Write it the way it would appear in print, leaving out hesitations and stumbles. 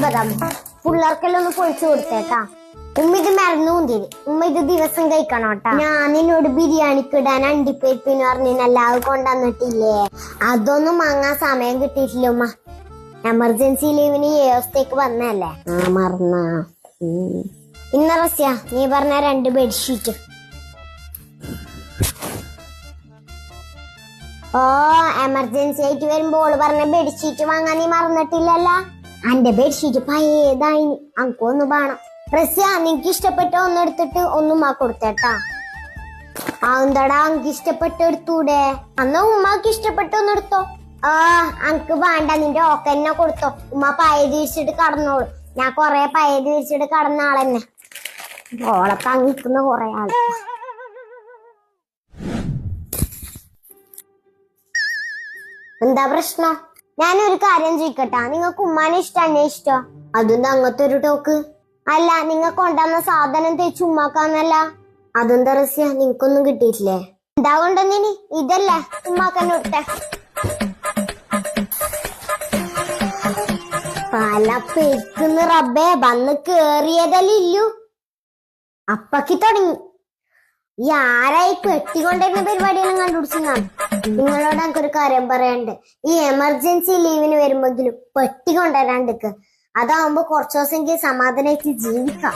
ബദാം പിള്ളേർക്കെല്ലാം ഒന്ന് പൊളിച്ചു കൊടുത്തേട്ടാ. ഉമ്മ ഇത് മറന്നു കൊണ്ടിരി. ഉമ്മ ഇത് ദിവസം കഴിക്കണം കേട്ടാ. ഞാൻ നിന്നോട് ബിരിയാണിക്ക് ഇടാൻ അണ്ടിപ്പരിപ്പിന്ന് പറഞ്ഞില്ല, അത് കൊണ്ടുവന്നിട്ടില്ലേ? അതൊന്നും വാങ്ങാൻ സമയം കിട്ടിയിട്ടില്ല ഉമ്മ. എമർജൻസി ലീവിന് 7 ദിവസത്തേക്ക് വന്നല്ലേ. മറന്ന ഇന്ന റസ്യ നീ പറഞ്ഞ 2 ബെഡ്ഷീറ്റ്. ഓ എമർജൻസി ആയിട്ട് വരുമ്പോൾ പറഞ്ഞ ബെഡ്ഷീറ്റ് വാങ്ങാൻ നീ മറന്നിട്ടില്ലല്ല. എന്റെ ബെഡ്ഷീറ്റ് പഴയതായി, അനക്കൊന്ന് വേണം. റസ്യ നിനക്ക് ഇഷ്ടപ്പെട്ട ഒന്നെടുത്തിട്ട് ഒന്നും കൊടുത്തേട്ടാ. എന്താടാ എനിക്ക് ഇഷ്ടപ്പെട്ട എടുത്തൂടെ? അന്ന് ഉമ്മാക്ക് ഇഷ്ടപ്പെട്ട ഒന്നെടുത്തോ. അനക്ക് വേണ്ട, നിന്റെ ഓക്കെന്നെ കൊടുത്തോ. ഉമ്മ പഴയ തിരിച്ചിട്ട് കടന്നോളൂ. ഞാൻ കൊറേ പഴയ തിരിച്ചിട്ട് കടന്ന ആളെന്നെ. ഓളെ തങ്ങിക്കുന്ന കൊറേ ആള്. എന്താ പ്രശ്നം? ഞാനൊരു കാര്യം ചോദിക്കട്ടാ, നിങ്ങൾക്ക് ഉമ്മാനെ ഇഷ്ടന്നെ ഇഷ്ടോ? അതെന്താ അങ്ങനത്തെ ഒരു ടോക്ക്? അല്ല, നിങ്ങൾ കൊണ്ടുവന്ന സാധനം തേച്ച് ഉമ്മാക്കാന്നല്ല. അതെന്താ റസ്യ, നിങ്ങക്കൊന്നും കിട്ടിയിട്ടില്ലേ? എന്താ കൊണ്ടുവന്നിനി? ഇതല്ലേ ഉമ്മാക്കന്നെ കൊടുത്തേ. പല പെയ്ക്കുന്ന റബ്ബേ, വന്ന് കേറിയതല്ലേ ഇല്ലു. അപ്പക്ക് തുടങ്ങി. ഈ ആരായി പെട്ടിക്കൊണ്ടിരുന്ന പരിപാടിയെല്ലാം കണ്ടുപിടിച്ചാണ്. നിങ്ങളോട് എനിക്കൊരു കാര്യം പറയാണ്ട്. ഈ എമർജൻസി ലീവിന് വരുമ്പോഴെങ്കിലും പെട്ടി കൊണ്ടുവരാണ്ടിക്ക്. അതാവുമ്പോ കുറച്ചു ദിവസം സമാധാനമായിട്ട് ജീവിക്കാം.